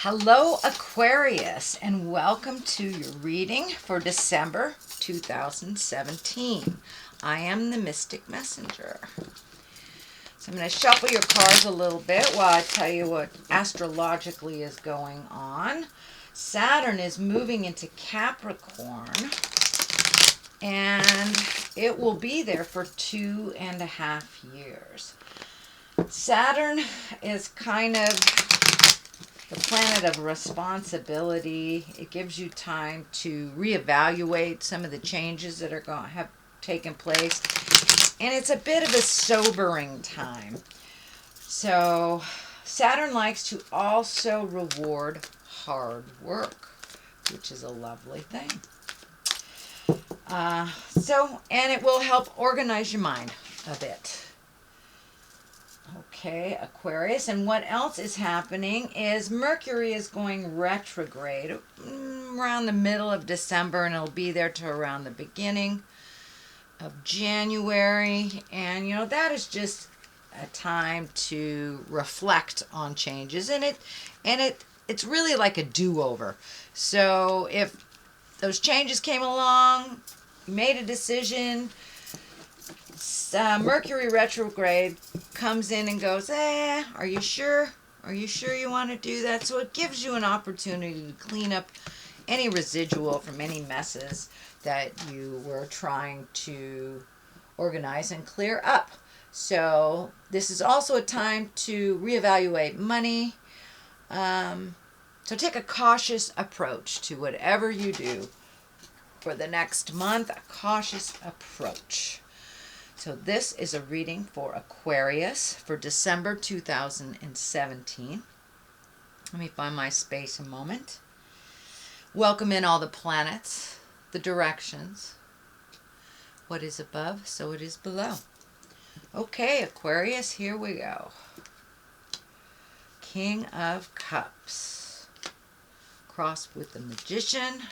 Hello, Aquarius, and welcome to your reading for December 2017. I am the Mystic Messenger. So I'm going to shuffle your cards a little bit while I tell you what astrologically is going on. Saturn is moving into Capricorn, and it will be there for 2.5 years. Saturn is kind of the planet of responsibility. It gives you time to reevaluate some of the changes that are going to have taken place. And it's a bit of a sobering time. So Saturn likes to also reward hard work, which is a lovely thing. And it will help organize your mind a bit. Okay, Aquarius, and what else is happening is Mercury is going retrograde around the middle of December, and it'll be there to around the beginning of January. And that is just a time to reflect on changes, and it's really like a do-over. So if those changes came along, you made a decision, Mercury retrograde comes in and goes, are you sure? Are you sure you want to do that? So it gives you an opportunity to clean up any residual from any messes that you were trying to organize and clear up. So this is also a time to reevaluate money. So take a cautious approach to whatever you do for the next month, a cautious approach. So this is a reading for Aquarius for December 2017. Let me find my space a moment. Welcome in all the planets, the directions. What is above, so it is below. Okay, Aquarius, here we go. King of Cups. Crossed with the Magician.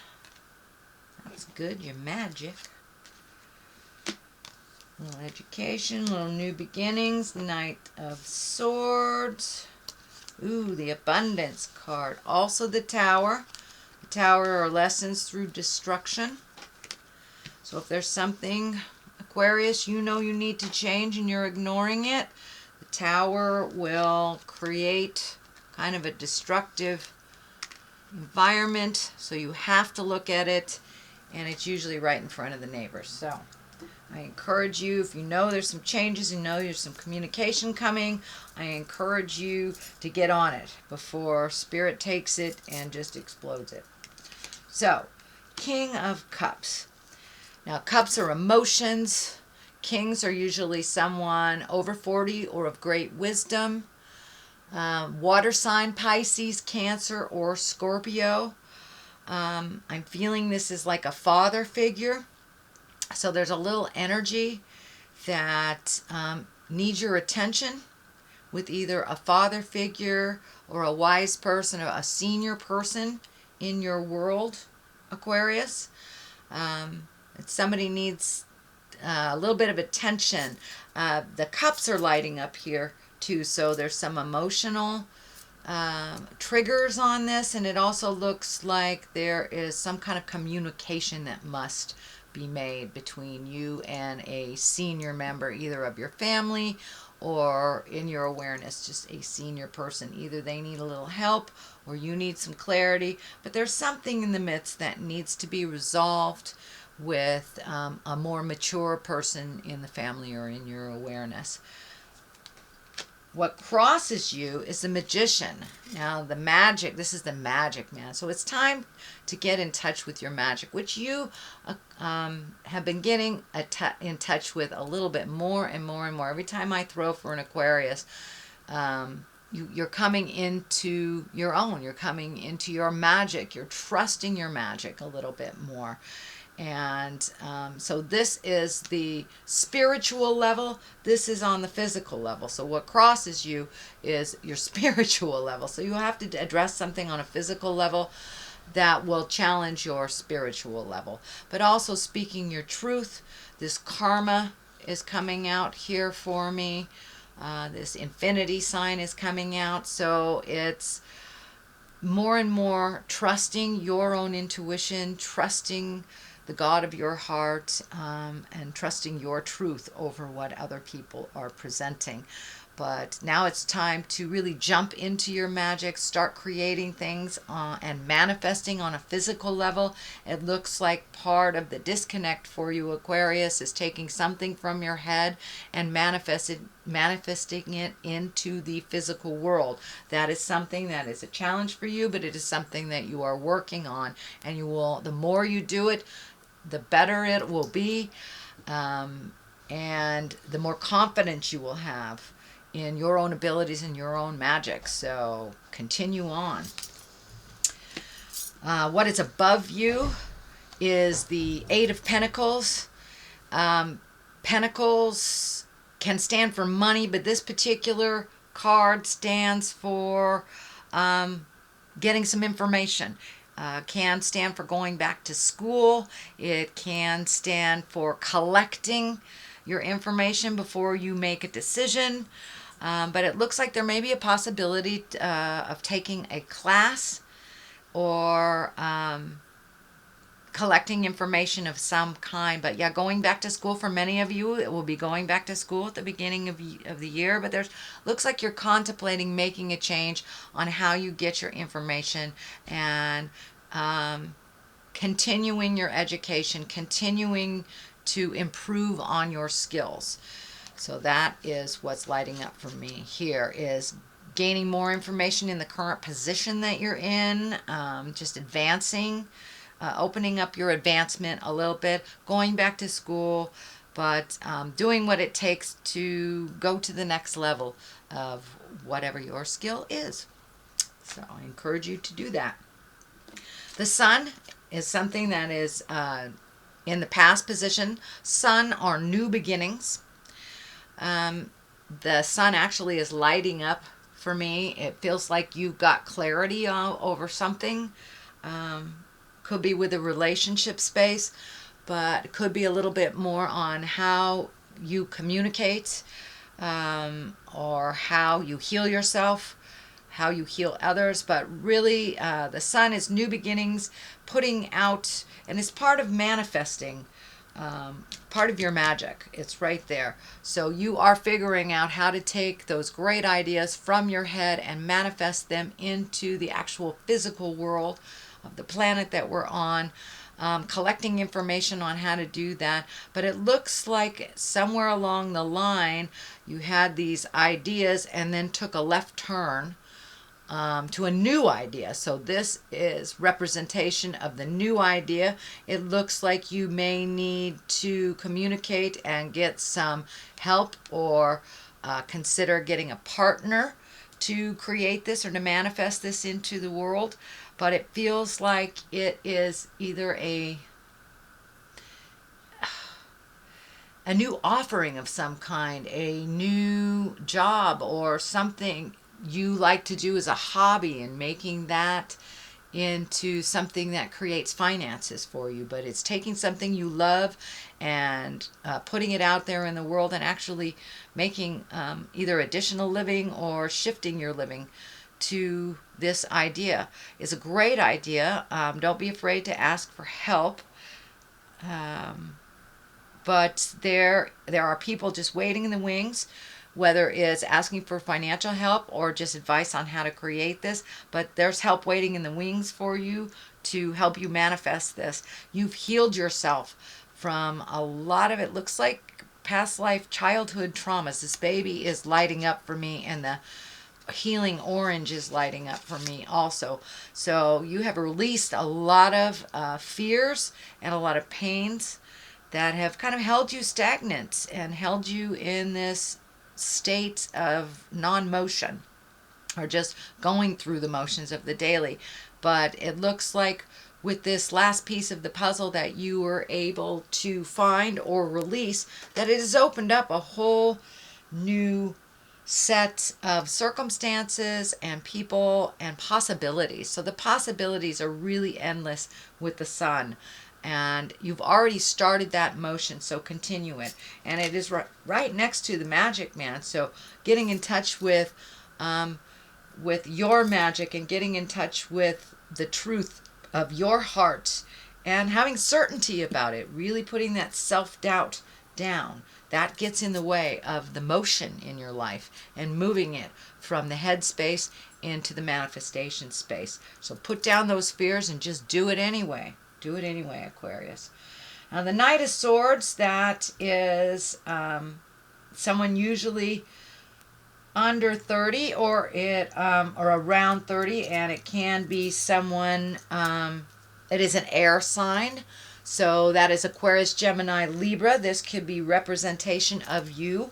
That's good, your magic. Little education, little new beginnings, Knight of Swords. Ooh, the Abundance card. Also the Tower. The Tower are lessons through destruction. So if there's something, Aquarius, you need to change and you're ignoring it, the Tower will create kind of a destructive environment. So you have to look at it, and it's usually right in front of the neighbors. So I encourage you, if you know there's some changes, there's some communication coming, I encourage you to get on it before Spirit takes it and just explodes it. So, King of Cups. Now, cups are emotions. Kings are usually someone over 40 or of great wisdom. Water sign, Pisces, Cancer, or Scorpio. I'm feeling this is like a father figure. So there's a little energy that needs your attention with either a father figure or a wise person or a senior person in your world, Aquarius. Somebody needs a little bit of attention. The cups are lighting up here too, so there's some emotional triggers on this, and it also looks like there is some kind of communication that must be made between you and a senior member, either of your family or in your awareness, just a senior person. Either they need a little help or you need some clarity, but there's something in the midst that needs to be resolved with a more mature person in the family or in your awareness. What crosses you is the Magician. Now, the magic, this is the magic man. So it's time to get in touch with your magic, which you have been getting in touch with a little bit more and more and more. Every time I throw for an Aquarius, you're coming into your own. You're coming into your magic. You're trusting your magic a little bit more. And so this is the spiritual level. This is on the physical level. So what crosses you is your spiritual level. So you have to address something on a physical level that will challenge your spiritual level. But also speaking your truth. This karma is coming out here for me. This infinity sign is coming out. So it's more and more trusting your own intuition, trusting the God of your heart, and trusting your truth over what other people are presenting. But now it's time to really jump into your magic, start creating things and manifesting on a physical level. It looks like part of the disconnect for you, Aquarius, is taking something from your head and manifesting it into the physical world. That is something that is a challenge for you, but it is something that you are working on. And you will, the more you do it, the better it will be, and the more confidence you will have in your own abilities and your own magic. So continue on. What is above you is the Eight of Pentacles. Pentacles can stand for money, but this particular card stands for getting some information. Can stand for going back to school. It can stand for collecting your information before you make a decision. But it looks like there may be a possibility of taking a class or collecting information of some kind. But yeah, going back to school for many of you, it will be going back to school at the beginning of the year. But there's looks like you're contemplating making a change on how you get your information and continuing your education, continuing to improve on your skills. So that is what's lighting up for me here, is gaining more information in the current position that you're in, just advancing, opening up your advancement a little bit, going back to school, but doing what it takes to go to the next level of whatever your skill is. So I encourage you to do that. The Sun is something that is in the past position. Sun are new beginnings. The Sun actually is lighting up for me. It feels like you've got clarity over something. Could be with a relationship space, but it could be a little bit more on how you communicate, or how you heal yourself, how you heal others. But really, the Sun is new beginnings, putting out, and it's part of manifesting, part of your magic. It's right there. So you are figuring out how to take those great ideas from your head and manifest them into the actual physical world of the planet that we're on, collecting information on how to do that. But it looks like somewhere along the line you had these ideas and then took a left turn to a new idea. So this is representation of the new idea. It looks like you may need to communicate and get some help, or consider getting a partner to create this or to manifest this into the world. But it feels like it is either a new offering of some kind, a new job, or something you like to do as a hobby, and making that into something that creates finances for you. But it's taking something you love and putting it out there in the world and actually making either additional living or shifting your living to this idea. Is a great idea. Don't be afraid to ask for help. But there are people just waiting in the wings, whether it's asking for financial help or just advice on how to create this. But there's help waiting in the wings for you to help you manifest this. You've healed yourself from a lot of, it looks like, past life childhood traumas. This baby is lighting up for me, and the healing orange is lighting up for me also. So you have released a lot of fears and a lot of pains that have kind of held you stagnant and held you in this state of non-motion, or just going through the motions of the daily. But it looks like with this last piece of the puzzle that you were able to find or release, that it has opened up a whole new set of circumstances and people and possibilities. So the possibilities are really endless with the Sun. And you've already started that motion, so continue it. And it is right next to the Magic Man. So getting in touch with with your magic and getting in touch with the truth of your heart and having certainty about it, really putting that self-doubt down. That gets in the way of the motion in your life and moving it from the head space into the manifestation space. So put down those fears and just do it anyway. Do it anyway, Aquarius. Now the Knight of Swords, that is someone usually under 30 or around 30, and it can be someone it is an air sign. So that is Aquarius, Gemini, Libra. This could be representation of you,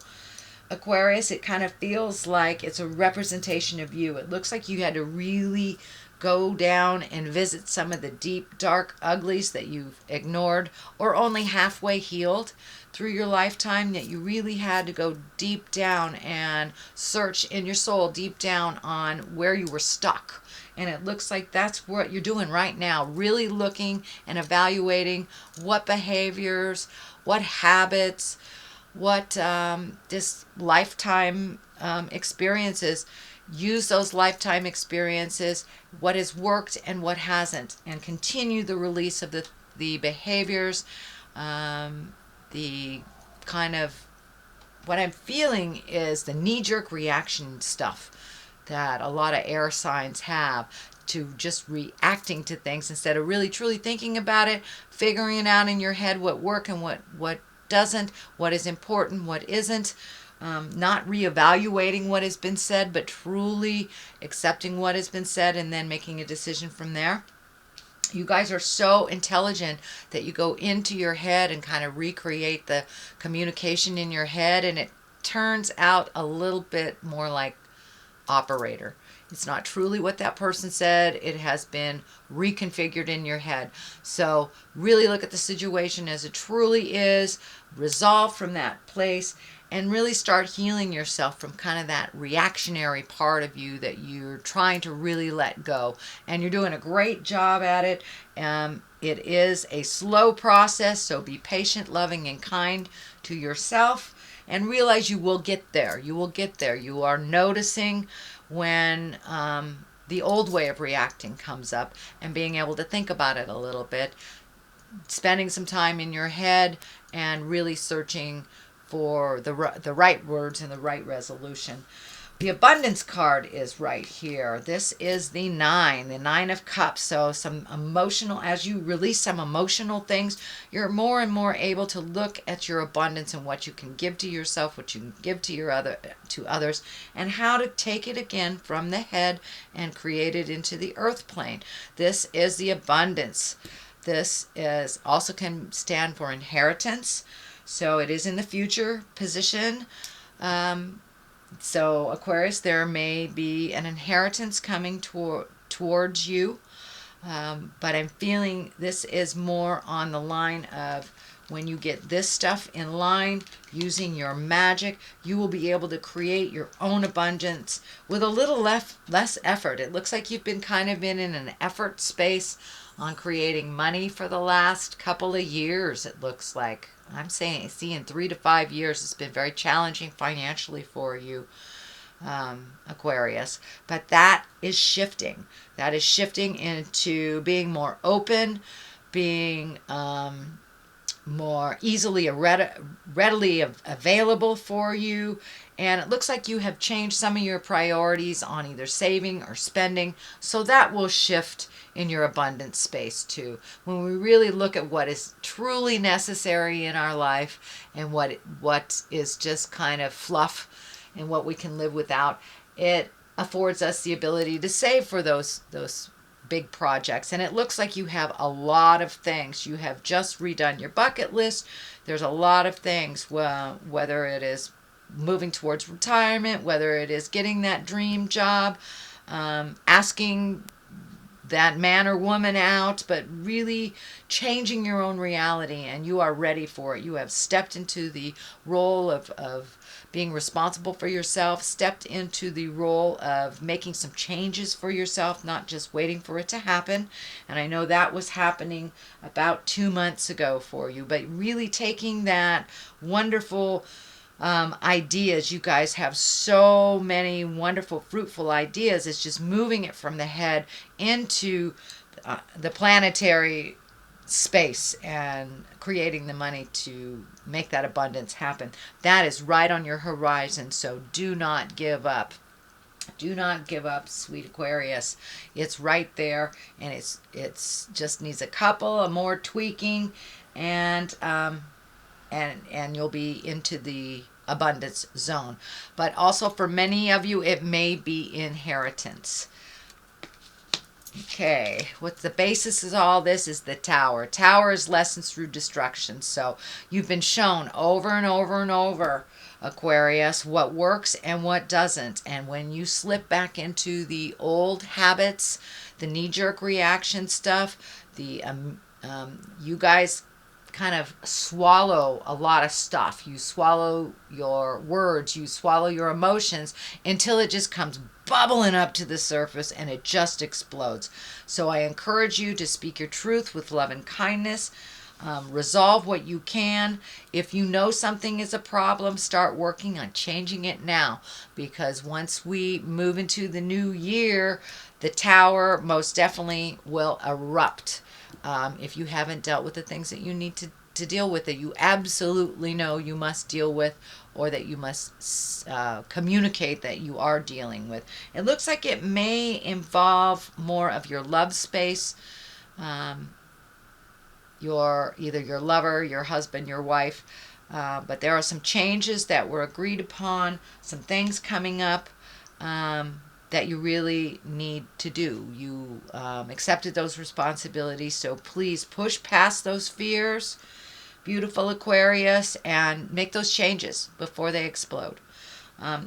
Aquarius. It kind of feels like it's a representation of you. It looks like you had to really go down and visit some of the deep, dark uglies that you've ignored or only halfway healed through your lifetime, that you really had to go deep down and search in your soul deep down on where you were stuck. And it looks like that's what you're doing right now, really looking and evaluating what behaviors, what habits, what this lifetime experiences. Use those lifetime experiences, what has worked and what hasn't, and continue the release of the behaviors, the kind of, what I'm feeling is the knee-jerk reaction stuff that a lot of air signs have, to just reacting to things instead of really truly thinking about it, figuring it out in your head what works and what doesn't, what is important, what isn't. Not reevaluating what has been said, but truly accepting what has been said and then making a decision from there. You guys are so intelligent that you go into your head and kind of recreate the communication in your head, and it turns out a little bit more like operator. It's not truly what that person said. It has been reconfigured in your head. So really look at the situation as it truly is, resolve from that place, and really start healing yourself from kind of that reactionary part of you that you're trying to really let go. And you're doing a great job at it. It is a slow process, so be patient, loving, and kind to yourself, and realize you will get there. You will get there. You are noticing when the old way of reacting comes up and being able to think about it a little bit, spending some time in your head and really searching for the right words and the right resolution. The abundance card is right here. This is the 9 of cups. So some emotional, as you release some emotional things, you're more and more able to look at your abundance and what you can give to yourself, what you can give to others, and how to take it again from the head and create it into the earth plane. This is the abundance. This is also can stand for inheritance. So it is in the future position. So Aquarius, there may be an inheritance coming towards you. But I'm feeling this is more on the line of when you get this stuff in line, using your magic, you will be able to create your own abundance with a little less effort. It looks like you've been kind of in an effort space on creating money for the last couple of years, it looks like. I'm seeing 3 to 5 years. It's been very challenging financially for you, Aquarius. But that is shifting. That is shifting into being more open, being more easily readily available for you. And it looks like you have changed some of your priorities on either saving or spending. So that will shift in your abundance space too. When we really look at what is truly necessary in our life and what is just kind of fluff and what we can live without, it affords us the ability to save for those big projects. And it looks like you have a lot of things. You have just redone your bucket list. There's a lot of things, whether it is moving towards retirement, whether it is getting that dream job, asking that man or woman out, but really changing your own reality, and you are ready for it. You have stepped into the role of being responsible for yourself, stepped into the role of making some changes for yourself, not just waiting for it to happen. And I know that was happening about 2 months ago for you, but really taking that wonderful ideas. You guys have so many wonderful, fruitful ideas. It's just moving it from the head into the planetary space and creating the money to make that abundance happen. That is right on your horizon, so do not give up. Do not give up, sweet Aquarius. It's right there, and it's just needs a couple of more tweaking, and you'll be into the abundance zone. But also for many of you, it may be inheritance. Okay, what the basis of all this is the Tower. Tower is lessons through destruction. So you've been shown over and over and over, Aquarius, what works and what doesn't. And when you slip back into the old habits, the knee-jerk reaction stuff, you guys kind of swallow a lot of stuff. You swallow your words, you swallow your emotions until it just comes bubbling up to the surface and it just explodes. So I encourage you to speak your truth with love and kindness. Resolve what you can. If you know something is a problem, start working on changing it now, because once we move into the new year, the Tower most definitely will erupt. If you haven't dealt with the things that you need to deal with, that you absolutely know you must deal with, or that you must communicate that you are dealing with. It looks like it may involve more of your love space, either your lover, your husband, your wife, but there are some changes that were agreed upon, some things coming up that you really need to do. You accepted those responsibilities, so please push past those fears, beautiful Aquarius, and make those changes before they explode.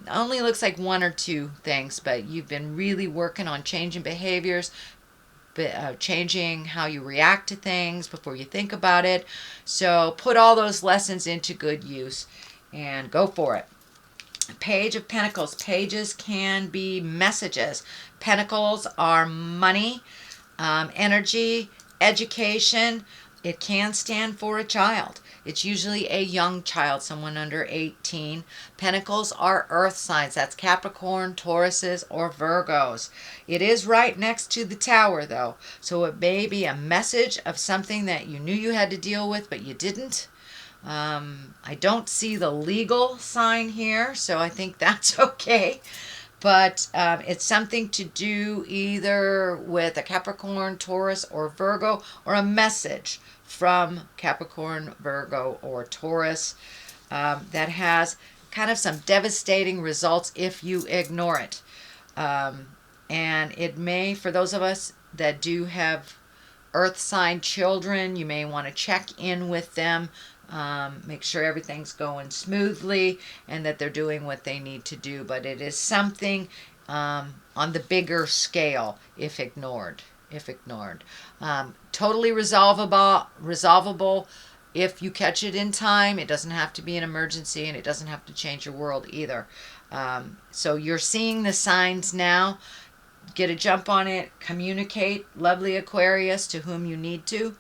Only looks like one or two things, but you've been really working on changing behaviors, changing how you react to things before you think about it. So put all those lessons into good use and go for it. Page of Pentacles. Pages can be messages. Pentacles are money, energy, education. It can stand for a child. It's usually a young child, someone under 18. Pentacles are earth signs. That's Capricorn, Tauruses, or Virgos. It is right next to the Tower, though. So it may be a message of something that you knew you had to deal with, but you didn't. I don't see the legal sign here, so I think that's okay. But it's something to do either with a Capricorn, Taurus, or Virgo, or a message from Capricorn, Virgo, or Taurus that has kind of some devastating results if you ignore it. And it may, for those of us that do have earth sign children, you may want to check in with them. Make sure everything's going smoothly and that they're doing what they need to do. But it is something on the bigger scale if ignored. Totally resolvable if you catch it in time. It doesn't have to be an emergency, and it doesn't have to change your world either. So you're seeing the signs now. Get a jump on it. Communicate, lovely Aquarius, to whom you need to.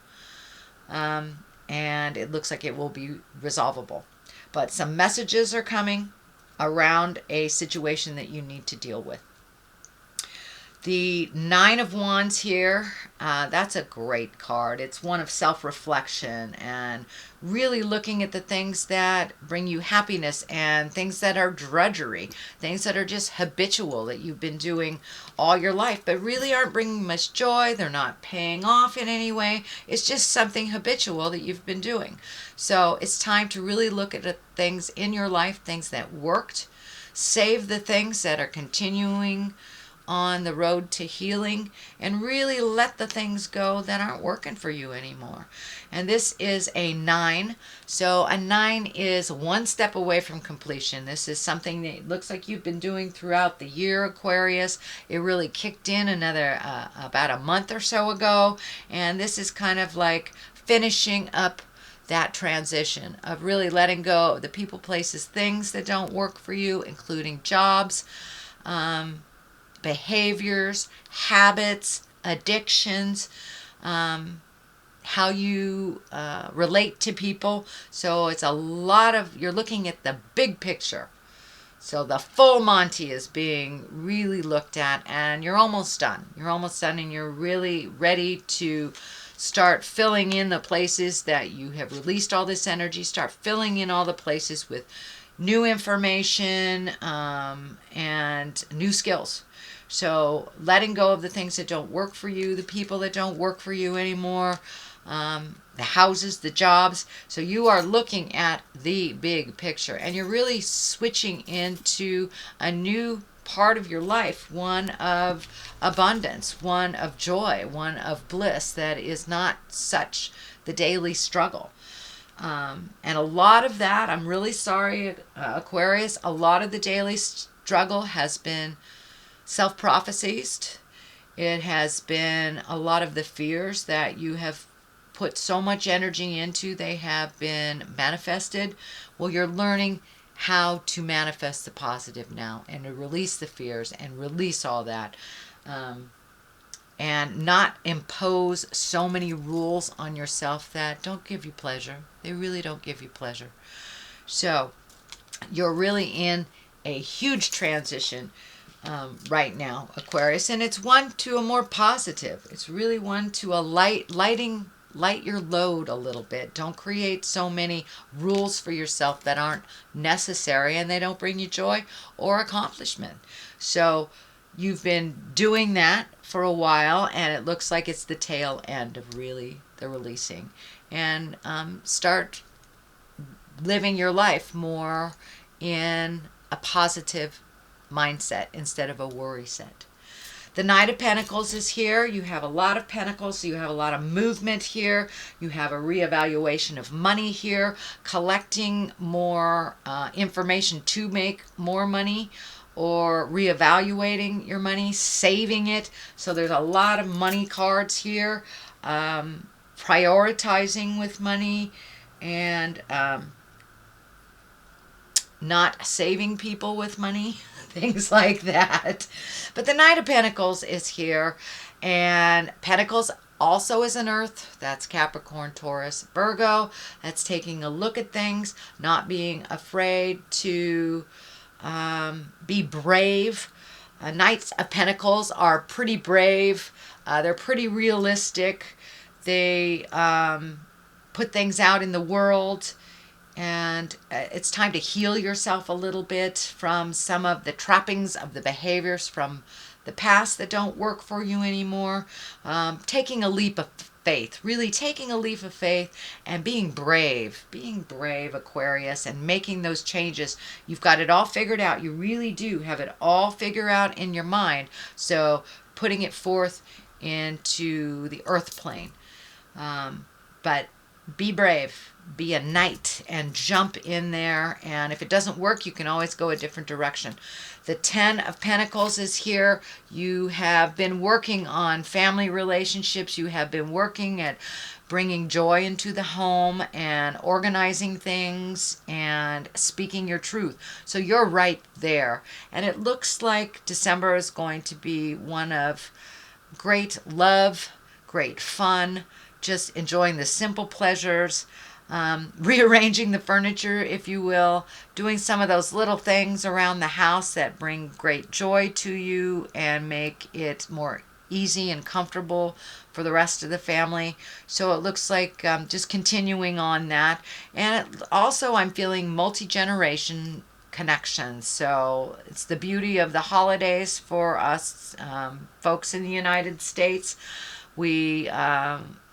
And it looks like it will be resolvable. But some messages are coming around a situation that you need to deal with. The Nine of Wands here, that's a great card. It's one of self-reflection and really looking at the things that bring you happiness and things that are drudgery, things that are just habitual that you've been doing all your life but really aren't bringing much joy. They're not paying off in any way. It's just something habitual that you've been doing. So it's time to really look at the things in your life, things that worked, save the things that are continuing on the road to healing, and really let the things go that aren't working for you anymore. And this is a 9. So a 9 is one step away from completion. This is something that looks like you've been doing throughout the year, Aquarius. It really kicked in about a month or so ago, and this is kind of like finishing up that transition of really letting go of the people, places, things that don't work for you, including jobs, behaviors, habits, addictions, how you relate to people. So it's a lot of, you're looking at the big picture. So the full Monty is being really looked at, and you're almost done. You're almost done, and you're really ready to start filling in the places that you have released all this energy. Start filling in all the places with new information and new skills. So letting go of the things that don't work for you, the people that don't work for you anymore, the houses, the jobs. So you are looking at the big picture, and you're really switching into a new part of your life, one of abundance, one of joy, one of bliss that is not such the daily struggle. And a lot of that, I'm really sorry, Aquarius, a lot of the daily struggle has been self-prophesied. It has been a lot of the fears that you have put so much energy into, they have been manifested. Well, you're learning how to manifest the positive now, and to release the fears and release all that, and not impose so many rules on yourself that don't give you pleasure. They really don't give you pleasure. So you're really in a huge transition right now, Aquarius, and it's one to a more positive. It's really one to a light your load a little bit. Don't create so many rules for yourself that aren't necessary, and they don't bring you joy or accomplishment. So you've been doing that for a while, and it looks like it's the tail end of really the releasing. And start living your life more in a positive mindset instead of a worry set. The Knight of Pentacles is here. You have a lot of pentacles, so you have a lot of movement here. You have a reevaluation of money here, collecting more information to make more money, or reevaluating your money, saving it. So there's a lot of money cards here, prioritizing with money, and not saving people with money, things like that. But the Knight of Pentacles is here, and Pentacles also is an earth. That's Capricorn, Taurus, Virgo. That's taking a look at things, not being afraid to be brave. Knights of Pentacles are pretty brave. They're pretty realistic. They put things out in the world, and it's time to heal yourself a little bit from some of the trappings of the behaviors from the past that don't work for you anymore. Taking a leap of faith, really taking a leap of faith and being brave, Aquarius, and making those changes. You've got it all figured out. You really do have it all figured out in your mind. So putting it forth into the earth plane. But be brave, be a knight, and jump in there. And if it doesn't work, you can always go a different direction. The Ten of Pentacles is here. You have been working on family relationships. You have been working at bringing joy into the home and organizing things and speaking your truth. So you're right there. And it looks like December is going to be one of great love, great fun, just enjoying the simple pleasures, rearranging the furniture, if you will, doing some of those little things around the house that bring great joy to you and make it more easy and comfortable for the rest of the family. So it looks like just continuing on that. And also I'm feeling multi-generation connections. So it's the beauty of the holidays for us folks in the United States.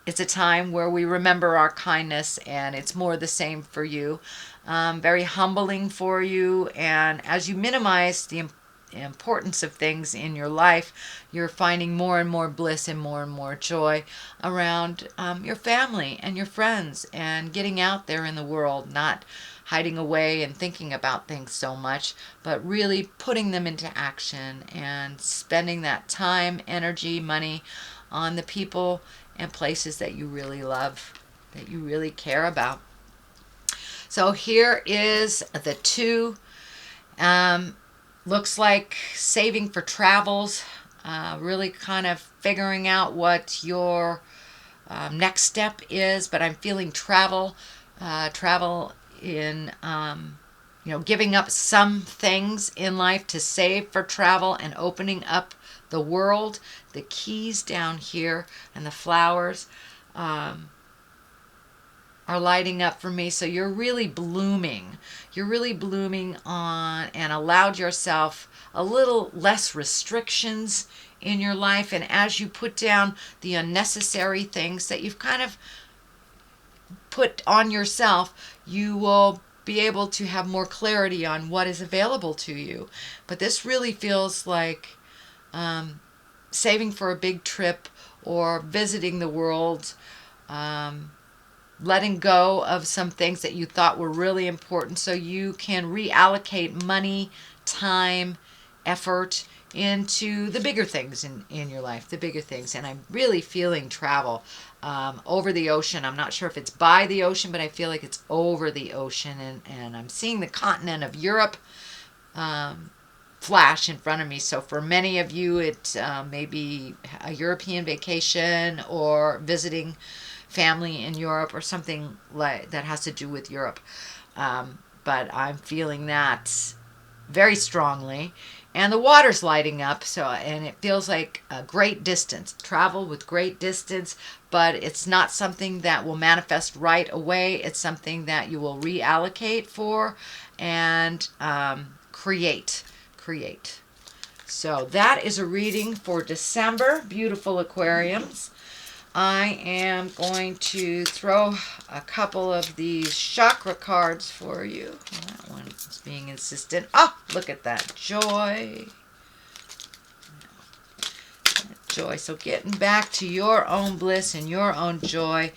It's a time where we remember our kindness, and it's more the same for you. Very humbling for you, and as you minimize the importance of things in your life, you're finding more and more bliss and more joy around your family and your friends, and getting out there in the world, not hiding away and thinking about things so much, but really putting them into action and spending that time, energy, money on the people and places that you really love, that you really care about. So here is the two. Looks like saving for travels, really kind of figuring out what your next step is, but I'm feeling travel, travel in, giving up some things in life to save for travel and opening up the world. The keys down here and the flowers are lighting up for me. So you're really blooming. You're really blooming on and allowed yourself a little less restrictions in your life. And as you put down the unnecessary things that you've kind of put on yourself, you will be able to have more clarity on what is available to you. But this really feels like saving for a big trip or visiting the world, letting go of some things that you thought were really important so you can reallocate money, time, effort into the bigger things in your life, the bigger things. And I'm really feeling travel over the ocean. I'm not sure if it's by the ocean, but I feel like it's over the ocean. And I'm seeing the continent of Europe flash in front of me. So for many of you, it may be a European vacation or visiting family in Europe or something like that has to do with Europe. But I'm feeling that very strongly. And the water's lighting up, and it feels like a great distance. Travel with great distance, but it's not something that will manifest right away. It's something that you will reallocate for and create. So that is a reading for December, beautiful Aquarians. I am going to throw a couple of these chakra cards for you. That one is being insistent. Oh, look at that. Joy. Joy. So getting back to your own bliss and your own joy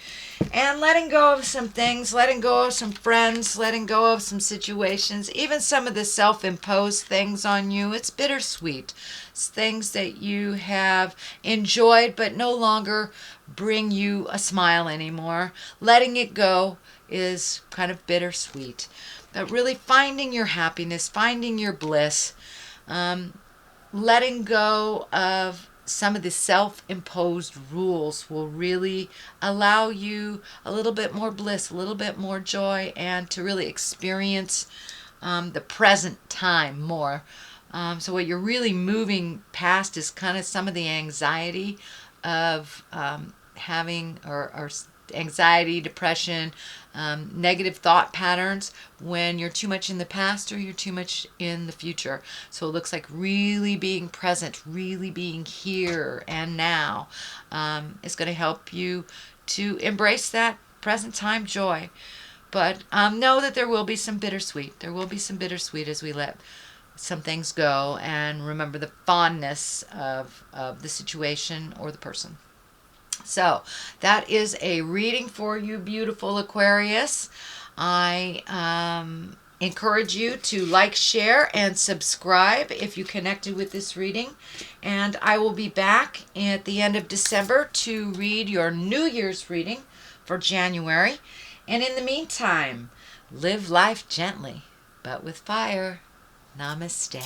and letting go of some things, letting go of some friends, letting go of some situations, even some of the self-imposed things on you. It's bittersweet. It's things that you have enjoyed but no longer bring you a smile anymore. Letting it go is kind of bittersweet. But really finding your happiness, finding your bliss, letting go of some of the self-imposed rules will really allow you a little bit more bliss, a little bit more joy, and to really experience the present time more. So what you're really moving past is kind of some of the anxiety of having or anxiety, depression, negative thought patterns when you're too much in the past or you're too much in the future. So it looks like really being present, really being here and now is going to help you to embrace that present time joy. But know that there will be some bittersweet. There will be some bittersweet as we let some things go and remember the fondness of the situation or the person. So that is a reading for you, beautiful Aquarius. I encourage you to like, share, and subscribe if you connected with this reading. And I will be back at the end of December to read your New Year's reading for January. And in the meantime, live life gently, but with fire. Namaste.